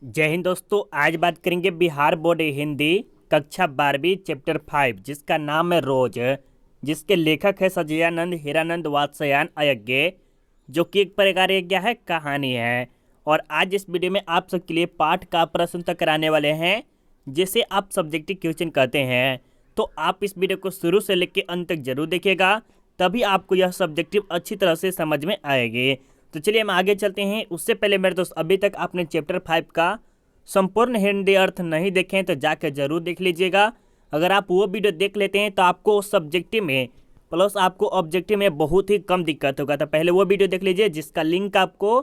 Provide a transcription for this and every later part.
जय हिंद दोस्तों। आज बात करेंगे बिहार बोर्ड हिंदी कक्षा 12वीं चैप्टर 5 जिसका नाम है रोज, जिसके लेखक है सजयानंद हीरानंद वात्स्यायन अयज्ञ, जो कि एक प्रकार एक क्या है कहानी है। और आज इस वीडियो में आप सबके लिए पाठ का प्रश्न उत्तर कराने वाले हैं जिसे आप सब्जेक्टिव क्वेश्चन कहते हैं। तो आप इस वीडियो को शुरू से लेकर अंत तक जरूर देखिएगा, तभी आपको यह सब्जेक्टिव अच्छी तरह से समझ में आएगी। तो चलिए हम आगे चलते हैं। उससे पहले मेरे दोस्त, अभी तक आपने चैप्टर 5 का संपूर्ण हिंदी अर्थ नहीं देखें तो जाकर जरूर देख लीजिएगा। अगर आप वो वीडियो देख लेते हैं तो आपको सब्जेक्टिव में प्लस आपको ऑब्जेक्टिव में बहुत ही कम दिक्कत होगा। तो पहले वो वीडियो देख लीजिए जिसका लिंक आपको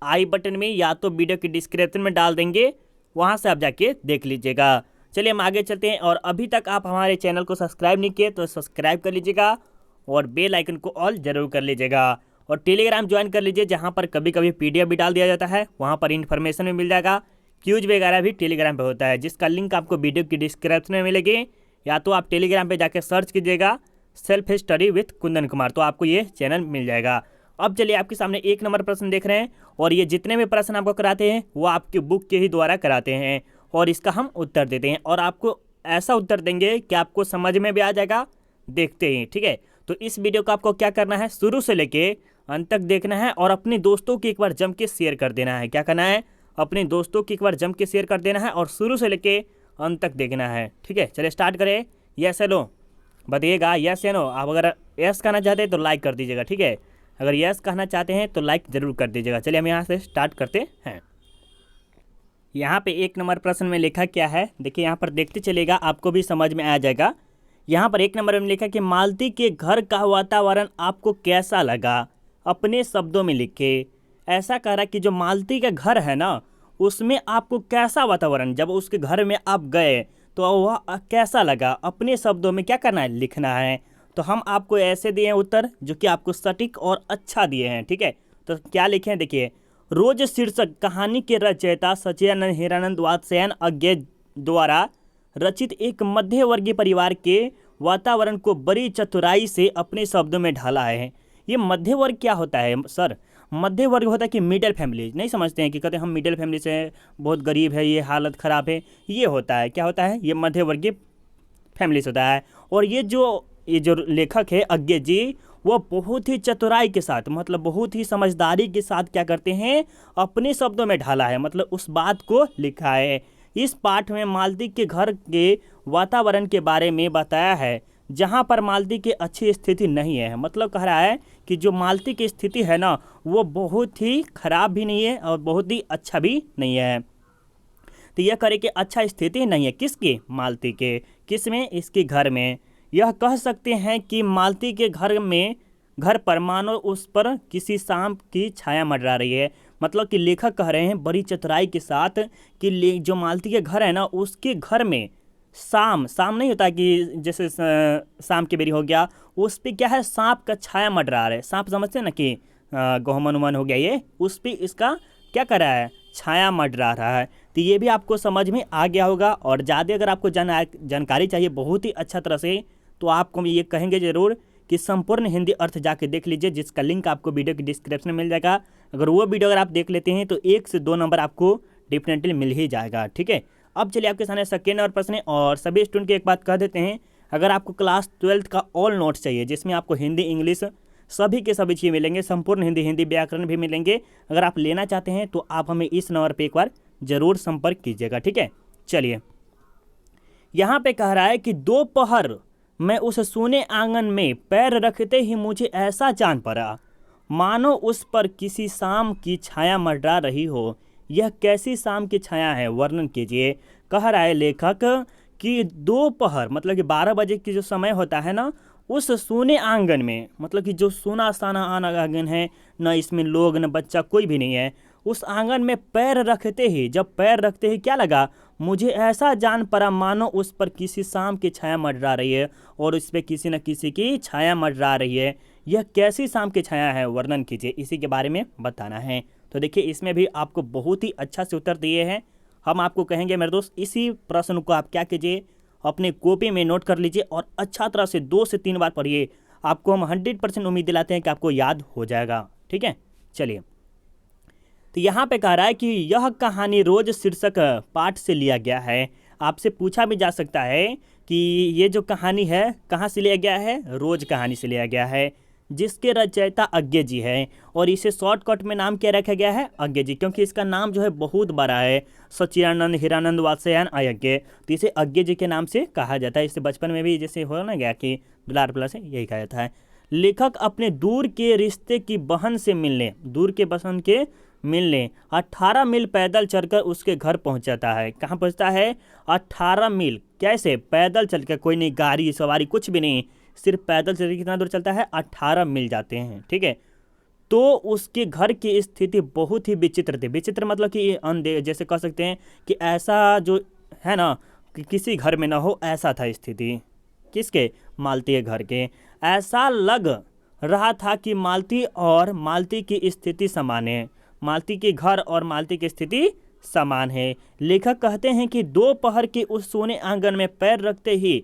आई बटन में या तो वीडियो की डिस्क्रिप्शन में डाल देंगे, वहाँ से आप जाके देख लीजिएगा। चलिए हम आगे चलते हैं। और अभी तक आप हमारे चैनल को सब्सक्राइब नहीं किए तो सब्सक्राइब कर लीजिएगा और बेल आइकन को ऑल जरूर कर लीजिएगा। और टेलीग्राम ज्वाइन कर लीजिए, जहाँ पर कभी कभी PDF भी डाल दिया जाता है, वहाँ पर इन्फॉर्मेशन भी मिल जाएगा। क्यूज वगैरह भी टेलीग्राम पे होता है, जिसका लिंक आपको वीडियो की डिस्क्रिप्शन में मिलेगी, या तो आप टेलीग्राम पे जाकर सर्च कीजिएगा self study with Kundan Kumar, तो आपको ये चैनल मिल जाएगा। अब चलिए आपके सामने 1 नंबर प्रश्न देख रहे हैं, और ये जितने भी प्रश्न आपको कराते हैं वो आपकी बुक के ही द्वारा कराते हैं, और इसका हम उत्तर देते हैं। और आपको ऐसा उत्तर देंगे कि आपको समझ में भी आ जाएगा देखते ही, ठीक है। तो इस वीडियो को आपको क्या करना है, शुरू से लेके अंत तक देखना है और अपने दोस्तों की एक बार जम के शेयर कर देना है। क्या करना है, अपने दोस्तों की एक बार जम के शेयर कर देना है और शुरू से लेके अंत तक देखना है, ठीक है। चलिए स्टार्ट करें। यस हेलो बताइएगा, यस या नो। आप अगर यस कहना चाहते हैं तो लाइक कर दीजिएगा, ठीक है। अगर यस कहना चाहते हैं तो लाइक जरूर कर दीजिएगा। चलिए हम यहाँ से स्टार्ट करते हैं। यहाँ पे 1 नंबर प्रश्न में लिखा क्या है, देखिए यहाँ पर देखते चलिएगा, आपको भी समझ में आ जाएगा। यहाँ पर 1 नंबर में लिखा कि मालती के घर का वातावरण आपको कैसा लगा, अपने शब्दों में लिखे। ऐसा कह रहा है कि जो मालती का घर है ना, उसमें आपको कैसा वातावरण, जब उसके घर में आप गए तो वह कैसा लगा, अपने शब्दों में क्या करना है, लिखना है। तो हम आपको ऐसे दिए हैं उत्तर जो कि आपको सटीक और अच्छा दिए हैं, ठीक है। तो क्या लिखे हैं देखिए, रोज शीर्षक कहानी के रचयिता सच्चिदानंद हीरानंद वात्स्यायन अज्ञ द्वारा रचित एक मध्य वर्गीय परिवार के वातावरण को बड़ी चतुराई से अपने शब्दों में ढाला है। ये मध्य वर्ग क्या होता है सर? मध्य वर्ग होता है कि मिडिल फैमिली, नहीं समझते हैं कि कहते हैं हम मिडिल फैमिली से, बहुत गरीब है, ये हालत ख़राब है, ये होता है, क्या होता है, ये मध्य वर्गीय फैमिली से होता है। और ये जो लेखक है अज्ञ जी, वो बहुत ही चतुराई के साथ, मतलब बहुत ही समझदारी के साथ क्या करते हैं, अपने शब्दों में ढाला है, मतलब उस बात को लिखा है। इस पाठ में मालती के घर के वातावरण के बारे में बताया है जहाँ पर मालती की अच्छी स्थिति नहीं है। मतलब कह रहा है कि जो मालती की स्थिति है ना, वो बहुत ही खराब भी नहीं है और बहुत ही अच्छा भी नहीं है। तो यह करे कि अच्छा स्थिति नहीं है किसकी, मालती के, किस में, इसके घर में। यह कह सकते हैं कि मालती के घर पर मानो उस पर किसी सांप की छाया मंडरा रही है। मतलब कि लेखक कह रहे हैं बड़ी चतुराई के साथ कि जो मालती के घर है ना, उसके घर में शाम नहीं होता कि जैसे शाम के बेरी हो गया, उस पर क्या है, सांप का छाया मंडरा रहा है। सांप समझते हैं ना कि गहुमन उमन हो गया, ये उस पर इसका क्या कर रहा है, छाया मंडरा रहा है। तो ये भी आपको समझ में आ गया होगा। और ज़्यादा अगर आपको जानकारी चाहिए बहुत ही अच्छा तरह से, तो आपको ये कहेंगे ज़रूर कि संपूर्ण हिंदी अर्थ जाके देख लीजिए, जिसका लिंक आपको वीडियो की डिस्क्रिप्शन में मिल जाएगा। अगर वो वीडियो अगर आप देख लेते हैं तो 1 से 2 नंबर आपको डेफिनेटली मिल ही जाएगा, ठीक है। अब चलिए आपके सामने सेकेंड नंबर प्रश्न है। और सभी स्टूडेंट की एक बात कह देते हैं, अगर आपको क्लास 12th का ऑल नोट्स चाहिए, जिसमें आपको हिंदी इंग्लिश सभी के सभी चीज़ मिलेंगे, संपूर्ण हिंदी व्याकरण भी मिलेंगे, अगर आप लेना चाहते हैं तो आप हमें इस नंबर पर एक बार जरूर संपर्क कीजिएगा, ठीक है। चलिए यहाँ पे कह रहा है कि दोपहर मैं उस सूने आंगन में पैर रखते ही मुझे ऐसा जान पड़ा मानो उस पर किसी शाम की छाया मंडरा रही हो। यह कैसी शाम की छाया है, वर्णन कीजिए। कह रहा है लेखक कि दोपहर मतलब कि 12 बजे की जो समय होता है ना, उस सूने आंगन में, मतलब कि जो सूना साना आंगन है, न इसमें लोग न बच्चा कोई भी नहीं है, उस आंगन में पैर रखते ही, जब पैर रखते ही क्या लगा, मुझे ऐसा जान पड़ा मानो उस पर किसी शाम की छाया मंडरा रही है, और उस पर किसी न किसी की छाया मंडरा रही है। यह कैसी शाम की छाया है, वर्णन कीजिए, इसी के बारे में बताना है। तो देखिए इसमें भी आपको बहुत ही अच्छा से उत्तर दिए हैं। हम आपको कहेंगे मेरे दोस्त, इसी प्रश्न को आप क्या कीजिए, अपने कॉपी में नोट कर लीजिए और अच्छा तरह से 2 से 3 बार पढ़िए। आपको हम 100% उम्मीद दिलाते हैं कि आपको याद हो जाएगा, ठीक है। चलिए तो यहाँ पे कह रहा है कि यह कहानी रोज शीर्षक पाठ से लिया गया है। आपसे पूछा भी जा सकता है कि ये जो कहानी है कहाँ से लिया गया है, रोज कहानी से लिया गया है, जिसके रचयिता अज्ञे जी है। और इसे शॉर्टकट में नाम क्या रखा गया है, अज्ञे जी, क्योंकि इसका नाम जो है बहुत बड़ा है, सच्चिदानंद हीरानंद वात्स्यायन अयज्ञ, तो इसे अज्ञे जी के नाम से कहा जाता है। इसे बचपन में भी जैसे हो ना गया कि दुलार प्लस है, यही कहा जाता है। लेखक अपने दूर के रिश्ते की बहन से मिलने, दूर के बहन के मिलने 18 मील पैदल चलकर उसके घर पहुंचाता है। कहाँ पहुंचता है, 18 मील, कैसे, पैदल चलकर, कोई नहीं गाड़ी सवारी कुछ भी नहीं, सिर्फ पैदल चल के कितना दूर चलता है, 18 मील जाते हैं, ठीक है। तो उसके घर की स्थिति बहुत ही विचित्र थी। विचित्र मतलब कि अनदे, जैसे कह सकते हैं कि ऐसा जो है ना कि किसी घर में ना हो, ऐसा था स्थिति। किसके, मालती के घर के। ऐसा लग रहा था कि मालती और मालती की स्थिति समान है, मालती के घर और मालती की स्थिति समान है। लेखक कहते हैं कि दोपहर के उस सोने आंगन में पैर रखते ही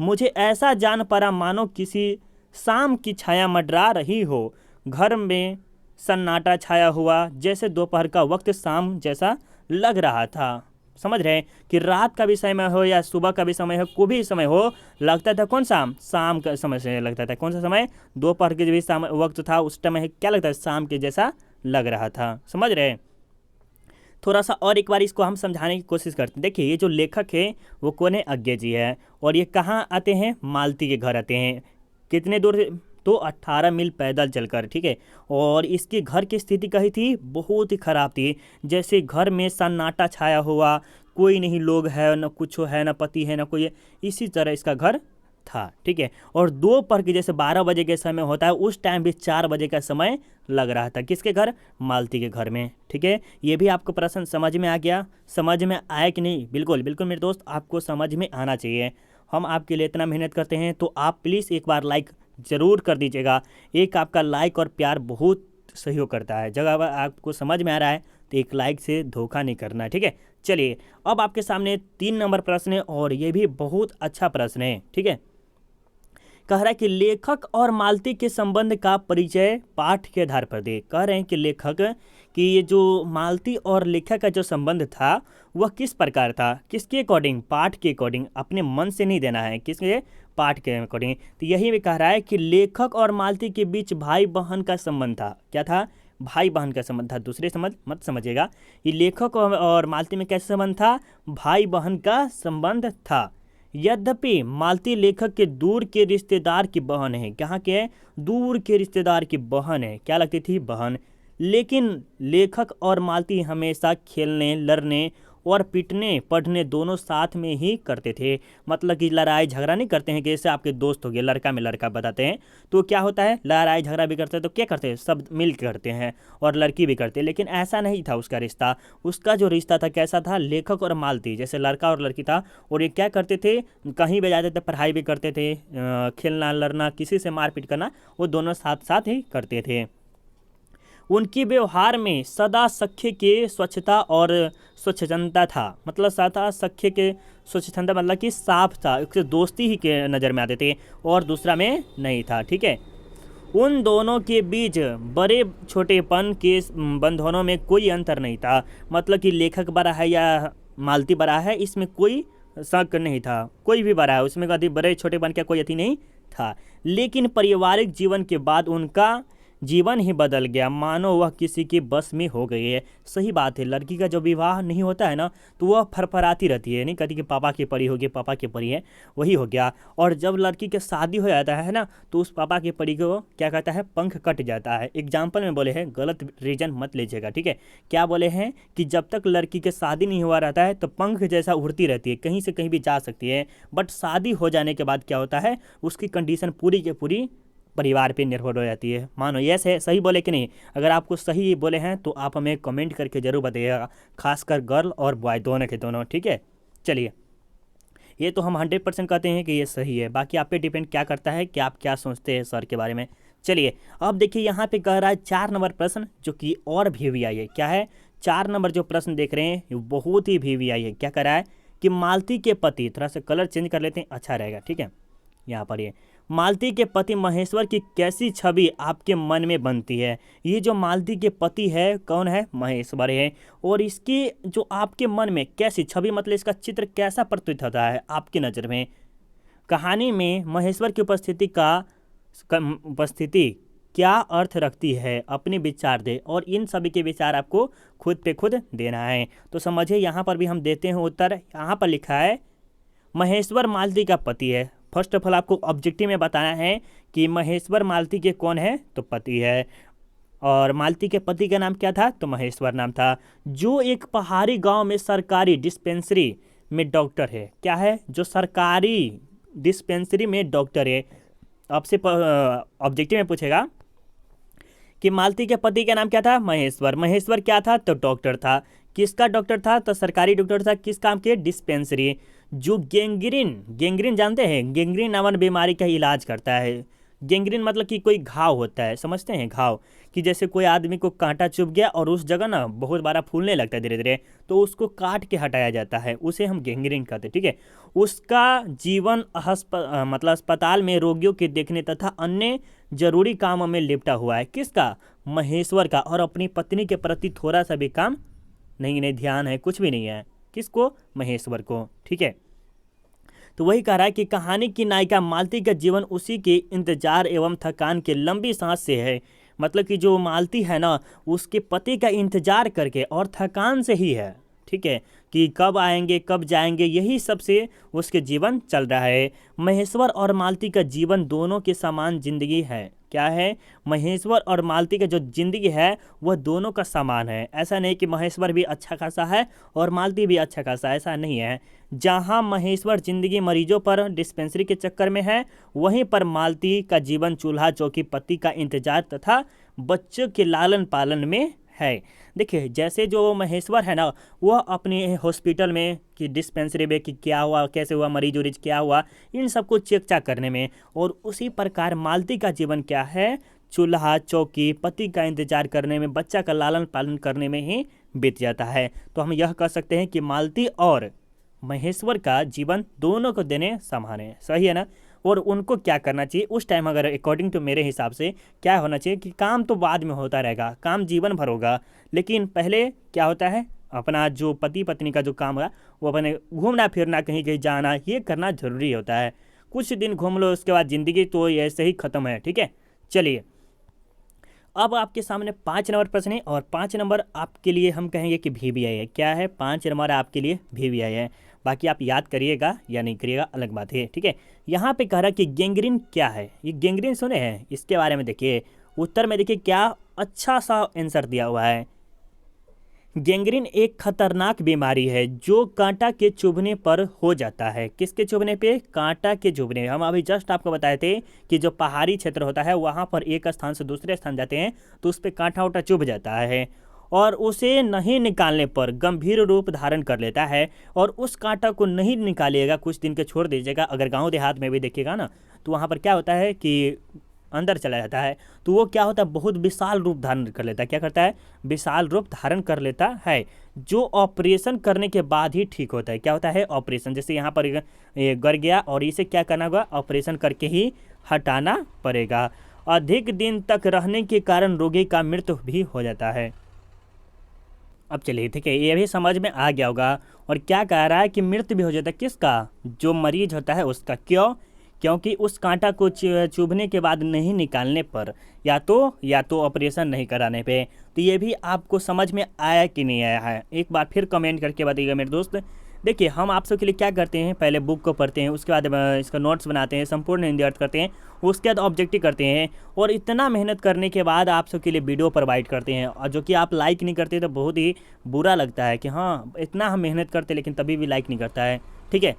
मुझे ऐसा जान पड़ा मानो किसी शाम की छाया मंडरा रही हो। घर में सन्नाटा छाया हुआ, जैसे दोपहर का वक्त शाम जैसा लग रहा था। समझ रहे हैं कि रात का भी समय हो या सुबह का भी समय हो, कोई भी समय हो, लगता था कौन सा, शाम का समय से लगता था। कौन सा समय, दोपहर के जो भी शाम वक्त था उस टाइम क्या लगता है, शाम के जैसा लग रहा था। समझ रहे हैं। थोड़ा सा और एक बार इसको हम समझाने की कोशिश करते हैं। देखिए ये जो लेखक है वो कौन है, अज्ञे जी है। और ये कहाँ आते हैं, मालती के घर आते हैं। कितने दूर, तो 18 मील पैदल चलकर, ठीक है। और इसके घर की स्थिति कही थी, बहुत ही खराब थी। जैसे घर में सन्नाटा छाया हुआ, कोई नहीं, लोग है न, कुछ है न, पति है न कोई है, इसी तरह इसका घर था, ठीक है। और दोपहर के जैसे 12 बजे के समय होता है, उस टाइम भी 4 बजे का समय लग रहा था। किसके घर, मालती के घर में, ठीक है। ये भी आपको प्रश्न समझ में आ गया, समझ में आया कि नहीं, बिल्कुल बिल्कुल मेरे दोस्त, आपको समझ में आना चाहिए। हम आपके लिए इतना मेहनत करते हैं, तो आप प्लीज़ एक बार लाइक ज़रूर कर दीजिएगा। एक आपका लाइक और प्यार बहुत सहयोग करता है। जब आपको समझ में आ रहा है तो एक लाइक से धोखा नहीं करना, ठीक है। चलिए अब आपके सामने 3 नंबर प्रश्न है, और ये भी बहुत अच्छा प्रश्न है, ठीक है। कह रहा है कि लेखक और मालती के संबंध का परिचय पाठ के आधार पर दे। कह रहे हैं कि लेखक कि ये जो मालती और लेखक का जो संबंध था वह किस प्रकार था, किसके अकॉर्डिंग, पाठ के अकॉर्डिंग, अपने मन से नहीं देना है, किसके, पाठ के अकॉर्डिंग। तो यही भी कह रहा है कि लेखक और मालती के बीच भाई बहन का संबंध था। क्या था, भाई बहन का संबंध था। दूसरे समझ मत समझिएगा, ये लेखक और मालती में कैसा संबंध था, भाई बहन का संबंध था। यद्यपि मालती लेखक के दूर के रिश्तेदार की बहन है। कहाँ के है, दूर के रिश्तेदार की बहन है, क्या लगती थी, बहन। लेकिन लेखक और मालती हमेशा खेलने, लड़ने और पीटने पढ़ने दोनों साथ में ही करते थे। मतलब कि लड़ाई झगड़ा नहीं करते हैं, कि जैसे आपके दोस्त हो गए, लड़का में लड़का बताते हैं तो क्या होता है, लड़ाई झगड़ा भी करते हैं तो क्या करते हैं, सब मिल के करते हैं, और लड़की भी करते हैं। लेकिन ऐसा नहीं था उसका रिश्ता। उसका जो रिश्ता था कैसा था, लेखक और मालती जैसे लड़का और लड़की था। और ये क्या करते थे, कहीं भी जाते थे, पढ़ाई भी करते थे, खेलना लड़ना, किसी से मारपीट करना, वो दोनों साथ साथ ही करते थे। उनके व्यवहार में सदा सख्य के स्वच्छता और स्वच्छंदता था। मतलब सदा सख्य के स्वच्छंदता मतलब कि साफ था, उससे दोस्ती ही के नज़र में आते थे, और दूसरा में नहीं था, ठीक है। उन दोनों के बीच बड़े छोटेपन के बंधनों में कोई अंतर नहीं था। मतलब कि लेखक बड़ा है या मालती बड़ा है, इसमें कोई शक नहीं था। कोई भी बड़ा है, उसमें कभी बड़े छोटेपन का कोई अति नहीं था। लेकिन पारिवारिक जीवन के बाद उनका जीवन ही बदल गया, मानो वह किसी के बस में हो गई है। सही बात है, लड़की का जो विवाह नहीं होता है ना, तो वह फरफराती रहती है, नहीं कहती कि पापा की परी होगी, पापा की परी है, वही हो गया। और जब लड़की के शादी हो जाता है ना, तो उस पापा की परी को क्या कहता है, पंख कट जाता है। एग्जाम्पल में बोले हैं, गलत रीजन मत लीजिएगा, ठीक है। क्या बोले हैं कि जब तक लड़की के शादी नहीं हुआ रहता है तो पंख जैसा उड़ती रहती है, कहीं से कहीं भी जा सकती है। बट शादी हो जाने के बाद क्या होता है, उसकी कंडीशन पूरी की पूरी परिवार पे निर्भर हो जाती है। मानो यस है, सही बोले कि नहीं। अगर आपको सही बोले हैं तो आप हमें कमेंट करके ज़रूर बताइएगा, खासकर गर्ल और बॉय दोनों के दोनों, ठीक है। चलिए, ये तो हम 100% कहते हैं कि ये सही है, बाकी आप पे डिपेंड क्या करता है कि आप क्या सोचते हैं सर के बारे में। चलिए अब देखिए, यहाँ पे कह रहा है 4 नंबर प्रश्न, जो कि और VVI है। क्या है, 4 नंबर जो प्रश्न देख रहे हैं बहुत ही VVI है। क्या कह रहा है कि मालती के पति, थोड़ा सा कलर चेंज कर लेते हैं, अच्छा रहेगा, ठीक है। यहाँ पर ये मालती के पति महेश्वर की कैसी छवि आपके मन में बनती है। ये जो मालती के पति है कौन है, महेश्वर है। और इसकी जो आपके मन में कैसी छवि मतलब इसका चित्र कैसा प्रतीत होता है आपकी नज़र में। कहानी में महेश्वर की उपस्थिति क्या अर्थ रखती है, अपने विचार दे और इन सभी के विचार आपको खुद पे खुद देना है। तो समझिए यहाँ पर भी हम देते हैं उत्तर। यहाँ पर लिखा है महेश्वर मालती का पति है। फर्स्ट ऑफ ऑल आपको ऑब्जेक्टिव में बताना है कि महेश्वर मालती के कौन है, तो पति है। और मालती के पति का नाम क्या था, तो महेश्वर नाम था, जो एक पहाड़ी गांव में सरकारी डिस्पेंसरी में डॉक्टर है। क्या है, जो सरकारी डिस्पेंसरी में डॉक्टर है। आपसे ऑब्जेक्टिव में पूछेगा कि मालती के पति का नाम क्या था, महेश्वर। महेश्वर क्या था, तो डॉक्टर था। किसका डॉक्टर था, तो सरकारी डॉक्टर था। किस काम के, डिस्पेंसरी। जो गेंग्रीन जानते हैं, गेंग्रीन नामक बीमारी का इलाज करता है। गेंग्रीन मतलब कि कोई घाव होता है, समझते हैं घाव, कि जैसे कोई आदमी को कांटा चुभ गया और उस जगह ना बहुत बड़ा फूलने लगता है धीरे धीरे, तो उसको काट के हटाया जाता है, उसे हम गेंग्रीन कहते हैं। ठीक है, उसका जीवन मतलब अस्पताल में रोगियों के देखने तथा अन्य जरूरी कामों में लिपटा हुआ है। किसका, महेश्वर का। और अपनी पत्नी के प्रति थोड़ा सा भी काम नहीं ध्यान है, कुछ भी नहीं है। किसको, महेश्वर को। ठीक है, तो वही कह रहा है कि कहानी की नायिका मालती का जीवन उसी के इंतजार एवं थकान के लंबी सांस से है। मतलब कि जो मालती है ना, उसके पति का इंतजार करके और थकान से ही है। ठीक है, कि कब आएंगे कब जाएंगे, यही सब से उसके जीवन चल रहा है। महेश्वर और मालती का जीवन दोनों के समान जिंदगी है। क्या है, महेश्वर और मालती का जो जिंदगी है वह दोनों का समान है। ऐसा नहीं कि महेश्वर भी अच्छा खासा है और मालती भी अच्छा खासा, ऐसा नहीं है। जहां महेश्वर जिंदगी मरीजों पर डिस्पेंसरी के चक्कर में है, वहीं पर मालती का जीवन चूल्हा चौकी, पति का इंतजार तथा बच्चों के लालन पालन में है। देखिए, जैसे जो महेश्वर है ना, वह अपने हॉस्पिटल में कि डिस्पेंसरी में कि क्या हुआ, कैसे हुआ, मरीज उरीज क्या हुआ, इन सबको चेक चाक करने में। और उसी प्रकार मालती का जीवन क्या है, चूल्हा चौकी, पति का इंतजार करने में, बच्चा का लालन पालन करने में ही बीत जाता है। तो हम यह कह सकते हैं कि मालती और महेश्वर का जीवन दोनों को देने समान है। सही है ना। और उनको क्या करना चाहिए उस टाइम, अगर अकॉर्डिंग टू मेरे हिसाब से क्या होना चाहिए कि काम तो बाद में होता रहेगा, काम जीवन भर होगा, लेकिन पहले क्या होता है, अपना जो पति पत्नी का जो काम है वो अपने घूमना फिरना, कहीं कहीं जाना, ये करना जरूरी होता है। कुछ दिन घूम लो, उसके बाद ज़िंदगी तो ऐसे ही ख़त्म है। ठीक है, चलिए अब आपके सामने 5 नंबर प्रश्न है और 5 नंबर आपके लिए हम कहेंगे कि VVI है। क्या है, 5 नंबर आपके लिए VVI है। बाकी आप याद करिएगा या नहीं करिएगा अलग बात है। ठीक है, यहाँ पे कह रहा है कि गेंग्रीन क्या है। ये गेंग्रीन सुने हैं, इसके बारे में देखिए उत्तर में देखिए क्या अच्छा सा आंसर दिया हुआ है। गेंग्रीन एक खतरनाक बीमारी है जो कांटा के चुभने पर हो जाता है। किसके चुभने पे, कांटा के चुभने। हम अभी जस्ट आपको बताए थे कि जो पहाड़ी क्षेत्र होता है वहाँ पर एक स्थान से दूसरे स्थान जाते हैं तो उस पर कांटा उटा चुभ जाता है और उसे नहीं निकालने पर गंभीर रूप धारण कर लेता है। और उस कांटा को नहीं निकालिएगा, कुछ दिन के छोड़ दीजिएगा। अगर गाँव देहात में भी देखिएगा ना तो वहाँ पर क्या होता है कि अंदर चला जाता है तो वो क्या होता है, बहुत विशाल रूप धारण कर लेता है। क्या करता है, विशाल रूप धारण कर लेता है, जो ऑपरेशन करने के बाद ही ठीक होता है। क्या होता है, ऑपरेशन। जैसे यहाँ पर ये गर गया और इसे क्या करना होगा, ऑपरेशन करके ही हटाना पड़ेगा। अधिक दिन तक रहने के कारण रोगी का मृत्यु भी हो जाता है। अब चलिए ठीक है, ये भी समझ में आ गया होगा। और क्या कह रहा है कि मृत्यु भी हो जाता है, किसका, जो मरीज होता है उसका। क्यों, क्योंकि उस कांटा को चुभने के बाद नहीं निकालने पर या तो ऑपरेशन नहीं कराने पे। तो ये भी आपको समझ में आया कि नहीं आया है, एक बार फिर कमेंट करके बताइएगा मेरे दोस्त। देखिए हम आप सबके लिए क्या करते हैं, पहले बुक को पढ़ते हैं, उसके बाद इसका नोट्स बनाते हैं, संपूर्ण हिंदी अर्थ करते हैं, उसके बाद ऑब्जेक्टिव करते हैं। और इतना मेहनत करने के बाद आप सबके लिए वीडियो प्रोवाइड करते हैं, और जो कि आप लाइक नहीं करते तो बहुत ही बुरा लगता है कि हाँ इतना हम मेहनत करते लेकिन तभी भी लाइक नहीं करता है। ठीक है,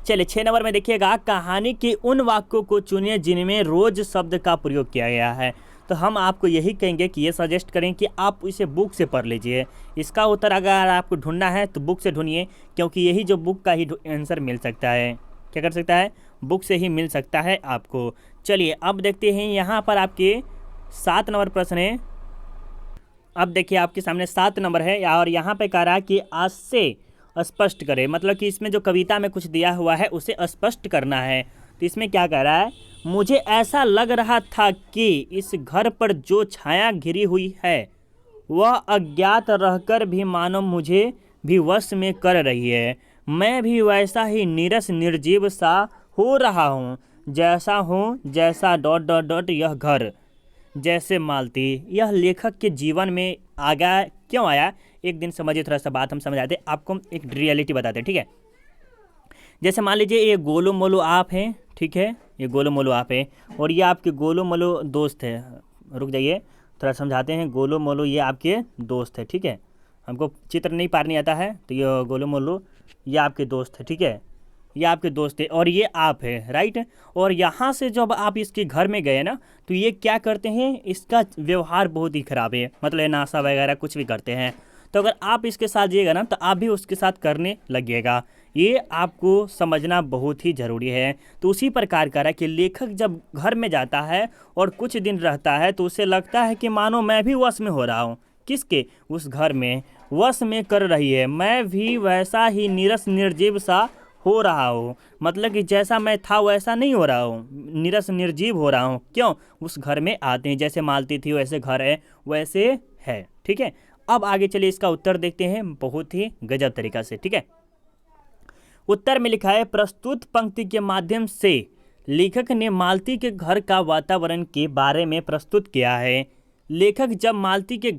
चलिए 6 नंबर में देखिएगा, कहानी के उन वाक्यों को चुनिए जिनमें रोज शब्द का प्रयोग किया गया है। तो हम आपको यही कहेंगे कि ये सजेस्ट करें कि आप इसे बुक से पढ़ लीजिए। इसका उत्तर अगर आपको ढूंढना है तो बुक से ढूंढिए, क्योंकि यही जो बुक का ही आंसर मिल सकता है। क्या कर सकता है, बुक से ही मिल सकता है आपको। चलिए अब देखते हैं यहाँ पर आपके 7 नंबर प्रश्न है। अब देखिए आपके सामने 7 नंबर है और यहाँ पे कह रहा है कि आज से स्पष्ट करें। मतलब कि इसमें जो कविता में कुछ दिया हुआ है उसे स्पष्ट करना है। तो तो इसमें क्या कह रहा है, मुझे ऐसा लग रहा था कि इस घर पर जो छाया घिरी हुई है वह अज्ञात रहकर भी मानो मुझे भी वश में कर रही है। मैं भी वैसा ही नीरस निर्जीव सा हो रहा हूँ जैसा हूँ, जैसा डॉट डॉट डॉट यह घर, जैसे मालती। यह लेखक के जीवन में आ गया, क्यों आया, एक दिन समझिए, थोड़ा सा बात हम समझाते, आपको एक रियलिटी बताते हैं, ठीक है। जैसे मान लीजिए ये गोलू मोलू आप हैं, ठीक है, ये गोलू मोलू आप है और ये आपके गोलू मोलू दोस्त है। रुक जाइए, थोड़ा समझाते हैं। गोलू मोलू ये आपके दोस्त है, ठीक है। हमको चित्र नहीं पारनी आता है, तो ये गोलू मोलू ये आपके दोस्त है, ठीक है। ये आपके दोस्त है और ये आप है, राइट। और यहाँ से जब आप इसके घर में गए ना, तो ये क्या करते हैं, इसका व्यवहार बहुत ही ख़राब है, मतलब ये नाशा वगैरह कुछ भी करते हैं। तो अगर आप इसके साथ जाइएगा ना, तो आप भी उसके साथ करने लगिएगा। ये आपको समझना बहुत ही ज़रूरी है। तो उसी प्रकार का है कि लेखक जब घर में जाता है और कुछ दिन रहता है, तो उसे लगता है कि मानो मैं भी वश में हो रहा हूँ। किसके, उस घर में वश में कर रही है। मैं भी वैसा ही नीरस निर्जीव सा हो रहा हूँ, मतलब कि जैसा मैं था वैसा नहीं हो रहा हूँ, नीरस निर्जीव हो रहा हूँ। क्यों, उस घर में आते हैं, जैसे मालती थी वैसे घर है, वैसे है, ठीक है। अब आगे चलिए इसका उत्तर देखते हैं बहुत ही गजब तरीका से, ठीक है। उत्तर में लिखा है, प्रस्तुत पंक्ति के माध्यम से लेखक ने मालती के घर का वातावरण के बारे में प्रस्तुत किया है। लेखक जब मालती के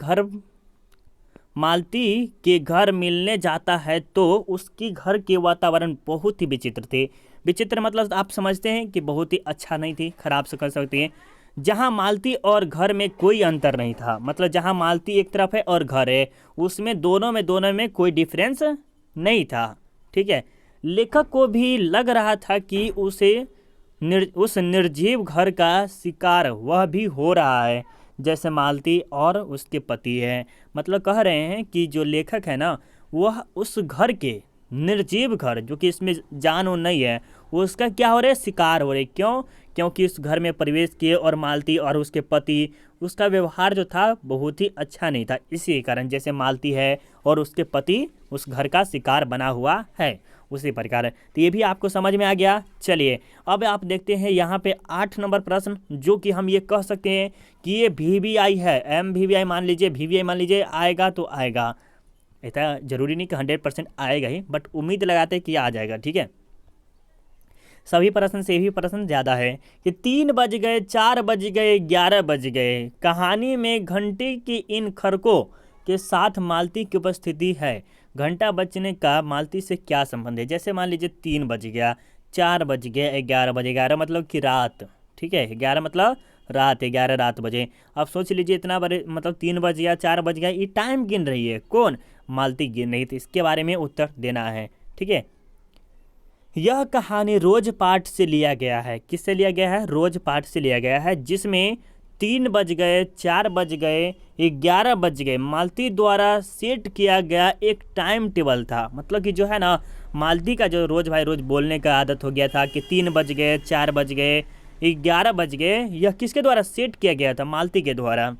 घर मिलने जाता है तो उसकी घर के वातावरण बहुत ही विचित्र थे। विचित्र मतलब आप समझते हैं कि बहुत ही अच्छा नहीं थी, खराब से कर सकते हैं। जहाँ मालती और घर में कोई अंतर नहीं था, मतलब जहाँ मालती एक तरफ है और घर है, उसमें दोनों में कोई डिफरेंस नहीं था, ठीक है। लेखक को भी लग रहा था कि उस निर्जीव घर का शिकार वह भी हो रहा है, जैसे मालती और उसके पति हैं। मतलब कह रहे हैं कि जो लेखक है ना, वह उस घर के निर्जीव घर, जो कि इसमें जान और नहीं है, उसका क्या हो रहा है, शिकार हो रहे। क्यों, क्योंकि उस घर में प्रवेश किए और मालती और उसके पति, उसका व्यवहार जो था बहुत ही अच्छा नहीं था। इसी कारण जैसे मालती है और उसके पति उस घर का शिकार बना हुआ है, उसी प्रकार। तो ये भी आपको समझ में आ गया। चलिए अब आप देखते हैं यहाँ पे 8 नंबर प्रश्न, जो कि हम ये कह सकते हैं कि ये VVI है। MVVI मान लीजिए, VVI मान लीजिए, आएगा तो आएगा, ऐसा जरूरी नहीं कि 100% आएगा ही, बट उम्मीद लगाते हैं कि आ जाएगा, ठीक है। सभी प्रश्न से भी प्रश्न ज़्यादा है कि 3 बज गए, 4 बज गए, 11 बज गए, कहानी में घंटे की इन खड़कों के साथ मालती की उपस्थिति है। घंटा बजने का मालती से क्या संबंध है। जैसे मान लीजिए 3 बज गया, 4 बज गया, 11 बजे, 11 मतलब कि रात, ठीक है, 11 मतलब रात, 11 रात बजे। अब सोच लीजिए इतना बड़े, मतलब 3 बज गया, 4 बज गया, ये टाइम गिन रही है, कौन, मालती गिन रही थी। इसके बारे में उत्तर देना है, ठीक है। यह कहानी रोज पाठ से लिया गया है। किससे लिया गया है, रोज पाठ से लिया गया है, जिसमें 3 बज गए, 4 बज गए, 11 बज गए मालती द्वारा सेट किया गया एक टाइम टेबल था। मतलब कि जो है ना, मालती का जो रोज भाई रोज बोलने का आदत हो गया था कि 3 बज गए, 4 बज गए, 11 बज गए, यह किसके द्वारा सेट किया गया था, मालती के द्वारा।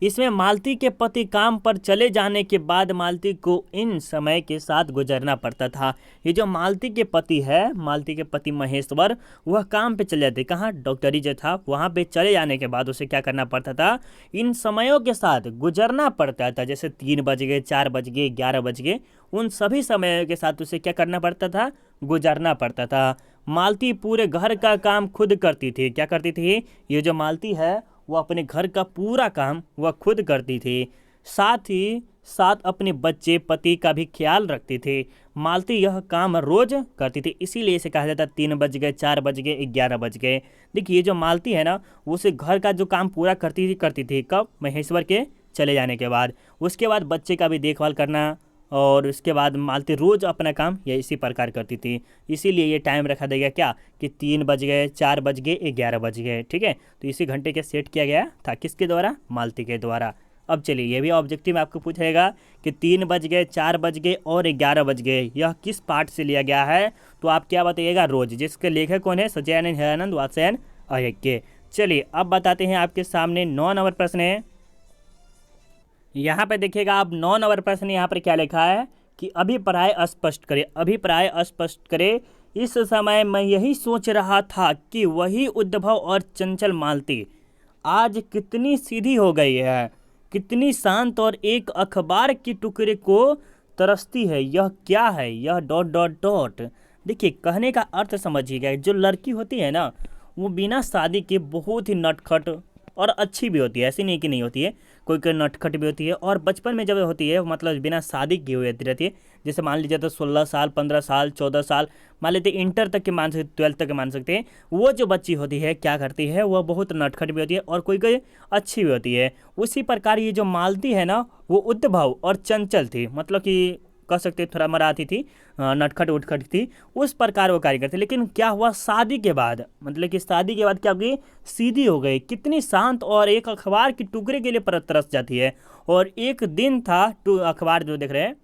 इसमें मालती के पति काम पर चले जाने के बाद मालती को इन समय के साथ गुजरना पड़ता था। ये जो मालती के पति है, मालती के पति महेश्वर, वह काम पे चले जाते, कहाँ, डॉक्टरी जो था वहाँ पे चले जाने के बाद उसे क्या करना पड़ता था, इन समयों के साथ गुजरना पड़ता था। जैसे 3 बज गए, 4 बज गए, 11 बज गए, उन सभी समयों के साथ उसे क्या करना पड़ता था, गुजरना पड़ता था। मालती पूरे घर का काम खुद करती थी। क्या करती थी, ये जो मालती है वो अपने घर का पूरा काम वह खुद करती थी, साथ ही साथ अपने बच्चे पति का भी ख्याल रखती थी। मालती यह काम रोज करती थी, इसीलिए इसे कहा जाता है 3 बज गए, 4 बज गए, 11 बज गए। देखिए जो मालती है ना, वो उसे घर का जो काम पूरा करती थी कब, महेश्वर के चले जाने के बाद। उसके बाद बच्चे का भी देखभाल करना, और उसके बाद मालती रोज़ अपना काम ये इसी प्रकार करती थी। इसीलिए ये टाइम रखा गया क्या, कि 3 बज गए, 4 बज गए, 11 बज गए, ठीक है। तो इसी घंटे के सेट किया गया था, किसके द्वारा, मालती के द्वारा। अब चलिए ये भी ऑब्जेक्टिव में आपको पूछेगा कि 3 बज गए, 4 बज गए और 11 बज गए, यह किस पाठ से लिया गया है, तो आप क्या बताइएगा, रोज, जिसके लेखक कौन है, सच्चिदानंद हिरानंद वात्स्यायन अय्यर। चलिए अब बताते हैं, आपके सामने 9 नंबर प्रश्न है। यहाँ पे देखिएगा आप 9 नंबर प्रश्न, यहाँ पर क्या लिखा है कि अभिप्राय स्पष्ट करें। अभिप्राय स्पष्ट करें, इस समय मैं यही सोच रहा था कि वही उद्धव और चंचल मालती आज कितनी सीधी हो गई है, कितनी शांत और एक अखबार के टुकड़े को तरसती है। यह क्या है, यह डॉट डॉट डॉट। देखिए, कहने का अर्थ समझिएगा। जो लड़की होती है ना, वो बिना शादी के बहुत ही नटखट और अच्छी भी होती है, ऐसी नहीं कि नहीं होती है, कोई कोई नटखट भी होती है। और बचपन में जब होती है, मतलब बिना शादी किए हुए रहती है, जैसे मान लीजिए तो 16 साल, 15 साल, 14 साल, मान लेते इंटर तक के मान सकते, 12th तक के मान सकते हैं। वो जो बच्ची होती है क्या करती है, वह बहुत नटखट भी होती है और कोई कोई अच्छी भी होती है। उसी प्रकार ये जो मालती है ना, वो उद्धव और चंचल थी, मतलब कि कह सकते थोड़ा मराठी थी, नटखट उटखट थी, उस प्रकार वो कार्य करते। लेकिन क्या हुआ शादी के बाद, मतलब कि शादी के बाद क्या हो गई, सीधी हो गई, कितनी शांत और एक अखबार के टुकड़े के लिए तरस जाती है। और एक दिन था, अखबार जो देख रहे हैं,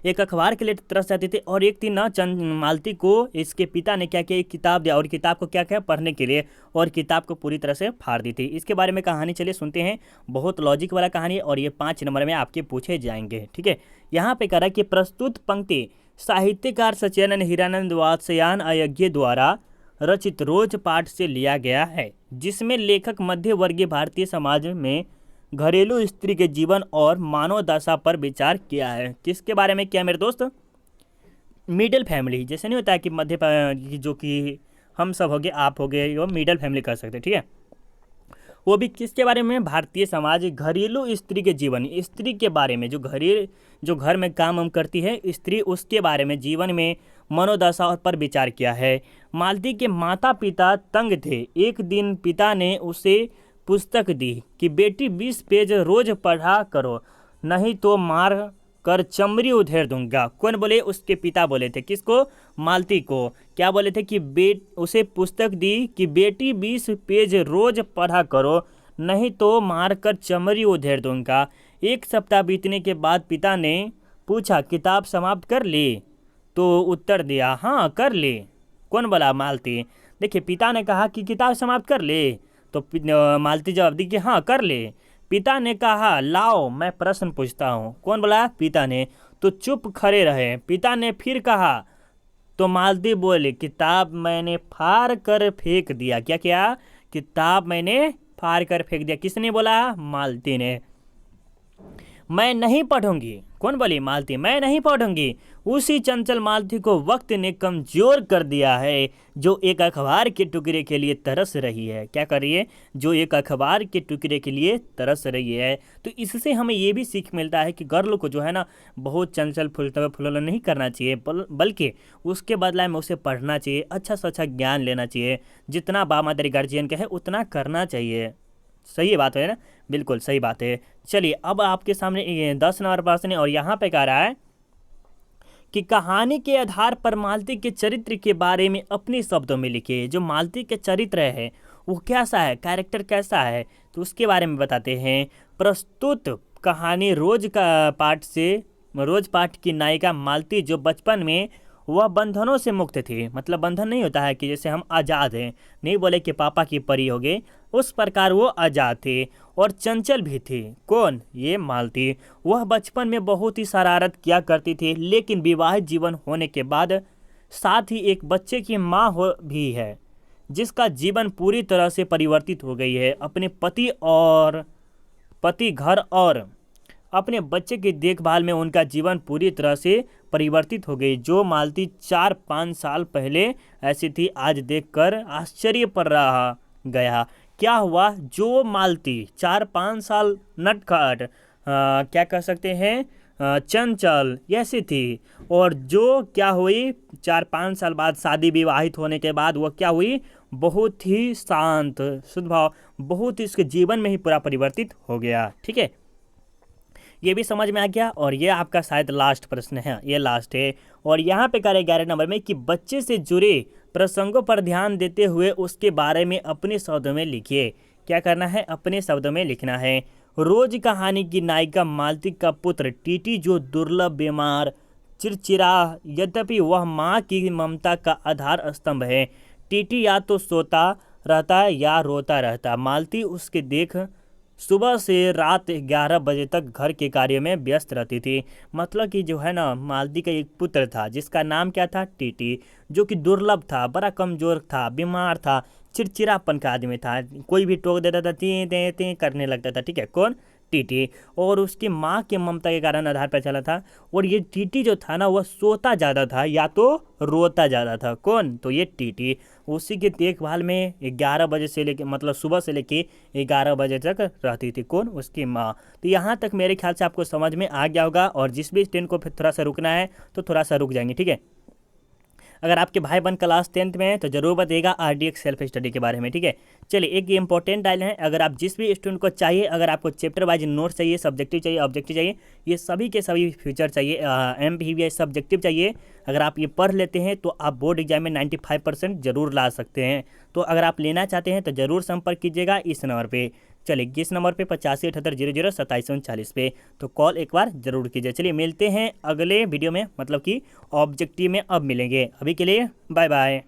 एक अखबार के लिए तरस जाती थी। और एक दिन ना चंद मालती को इसके पिता ने क्या किया, एक किताब दिया और किताब को क्या किया, पढ़ने के लिए, और किताब को पूरी तरह से फाड़ दी थी। इसके बारे में कहानी चलिए सुनते हैं। बहुत लॉजिक वाला कहानी है और ये 5 नंबर में आपके पूछे जाएंगे, ठीक है। यहाँ पे कह रहा है कि प्रस्तुत पंक्ति साहित्यकार सच्चिदानंद हीरानंद वात्स्यायन अय्यर द्वारा रचित रोज पाठ से लिया गया है, जिसमें लेखक मध्य वर्गीय भारतीय समाज में घरेलू स्त्री के जीवन और मानव दशा पर विचार किया है। किसके बारे में किया मेरे दोस्त, मिडिल फैमिली। जैसे नहीं होता है कि जो कि हम सब हो गए, आप हो गए, वो मिडिल फैमिली कर सकते हैं, ठीक है। वो भी किसके बारे में, भारतीय समाज घरेलू स्त्री के जीवन, स्त्री के बारे में, जो घर में काम हम करती है स्त्री, उसके बारे में, जीवन में मनोदशा पर विचार किया है। मालती के माता पिता तंग थे। एक दिन पिता ने उसे पुस्तक दी कि बेटी 20 पेज रोज पढ़ा करो, नहीं तो मार कर चमड़ी उधेड़ दूंगा। कौन बोले, उसके पिता बोले थे। किसको, मालती को। क्या बोले थे कि उसे पुस्तक दी कि बेटी 20 पेज रोज पढ़ा करो, नहीं तो मार कर चमड़ी उधेड़ दूंगा। 1 सप्ताह बीतने के बाद पिता ने पूछा, किताब समाप्त कर ली? तो उत्तर दिया, हाँ कर ली। कौन बोला, मालती। देखिए, पिता ने कहा कि किताब समाप्त कर ली, तो मालती जवाब दी कि हाँ कर ले। पिता ने कहा, लाओ मैं प्रश्न पूछता हूँ। कौन बोला, पिता ने। तो चुप खड़े रहे। पिता ने फिर कहा, तो मालती बोले, किताब मैंने फाड़ कर फेंक दिया। क्या किया, किताब मैंने फाड़ कर फेंक दिया। किसने बोला, मालती ने। मैं नहीं पढ़ूंगी। कौन बोली, मालती। मैं नहीं पढ़ूंगी। उसी चंचल मालती को वक्त ने कमजोर कर दिया है, जो एक अखबार के टुकड़े के लिए तरस रही है। क्या कर रही है, जो एक अखबार के टुकड़े के लिए तरस रही है। तो इससे हमें ये भी सीख मिलता है कि गर्ल को जो है ना, बहुत चंचल फुलता नहीं करना चाहिए, बल्कि उसके बदला में उसे पढ़ना चाहिए, अच्छा से अच्छा ज्ञान लेना चाहिए। जितना बामादरी गार्जियन का है उतना करना चाहिए। सही बात है ना, बिल्कुल सही बात है। चलिए, अब आपके सामने 10 नंबर प्रश्न है और यहाँ पे कह रहा है कि कहानी के आधार पर मालती के चरित्र के बारे में अपने शब्दों में लिखिए। जो मालती के चरित्र है वो कैसा है, कैरेक्टर कैसा है, तो उसके बारे में बताते हैं। प्रस्तुत कहानी रोज पाठ की नायिका मालती, जो बचपन में वह बंधनों से मुक्त थी। मतलब बंधन नहीं होता है कि जैसे हम आज़ाद हैं, नहीं बोले कि पापा की परी हो गए, उस प्रकार वो आज़ाद थे और चंचल भी थी। कौन, ये मालती। वह बचपन में बहुत ही शरारत किया करती थी, लेकिन विवाहित जीवन होने के बाद साथ ही एक बच्चे की माँ हो भी है, जिसका जीवन पूरी तरह से परिवर्तित हो गई है। अपने पति घर और अपने बच्चे की देखभाल में उनका जीवन पूरी तरह से परिवर्तित हो गई। जो मालती 4-5 साल पहले ऐसी थी, आज देखकर आश्चर्य पर रहा गया। क्या हुआ, जो मालती 4-5 साल नटखट, क्या कह सकते हैं, चंचल ऐसी थी, और जो क्या हुई 4-5 साल बाद शादी विवाहित होने के बाद वो क्या हुई, बहुत ही शांत सद्भाव, बहुत ही इसके जीवन में ही पूरा परिवर्तित हो गया। ठीक है, ये भी समझ में आ गया। और ये आपका शायद लास्ट प्रश्न है, ये लास्ट है। और यहाँ पे करें 11 नंबर में कि बच्चे से जुड़े प्रसंगों पर ध्यान देते हुए उसके बारे में अपने शब्दों में लिखिए। क्या करना है, अपने शब्दों में लिखना है। रोज कहानी की नायिका मालती का पुत्र टीटी, जो दुर्लभ, बीमार, चिड़चिड़ा, यद्यपि वह माँ की ममता का आधार स्तंभ है। टीटी या तो सोता रहता या रोता रहता। मालती उसके सुबह से रात 11 बजे तक घर के कार्य में व्यस्त रहती थी। मतलब कि जो है ना, मालती का एक पुत्र था जिसका नाम क्या था, टीटी, जो कि दुर्लभ था, बड़ा कमजोर था, बीमार था, चिड़चिड़ापन का आदमी था। कोई भी टोक देता था, ती ती ती करने लगता था। ठीक है, कौन, टीटी। और उसकी माँ के ममता के कारण आधार पर चला था। और ये टीटी जो था ना, वह सोता ज़्यादा था या तो रोता ज़्यादा था। कौन, तो ये टीटी। उसी की देखभाल में 11 बजे से लेके, मतलब सुबह से लेके 11 बजे तक रहती थी। कौन, उसकी माँ। तो यहाँ तक मेरे ख्याल से आपको समझ में आ गया होगा। और जिस भी ट्रेन को फिर थोड़ा सा रुकना है तो थोड़ा सा रुक जाएंगे। ठीक है, अगर आपके भाई बहन क्लास 10th में है तो जरूर बताइएगा आरडीएक्स सेल्फ स्टडी के बारे में। ठीक है, चलिए एक इंपॉर्टेंट डायल है। अगर आप जिस भी स्टूडेंट को चाहिए, अगर आपको चैप्टर वाइज नोट्स चाहिए, सब्जेक्टिव चाहिए, ऑब्जेक्टिव चाहिए, ये सभी के सभी फ्यूचर चाहिए, MBBS सब्जेक्टिव चाहिए, अगर आप ये पढ़ लेते हैं तो आप बोर्ड एग्जाम में 95% जरूर ला सकते हैं। तो अगर आप लेना चाहते हैं तो ज़रूर संपर्क कीजिएगा इस नंबर पे। चलिए इस नंबर पे 8578002739 पे तो कॉल एक बार ज़रूर कीजिए। चलिए मिलते हैं अगले वीडियो में, मतलब कि ऑब्जेक्टिव में अब मिलेंगे। अभी के लिए बाय बाय।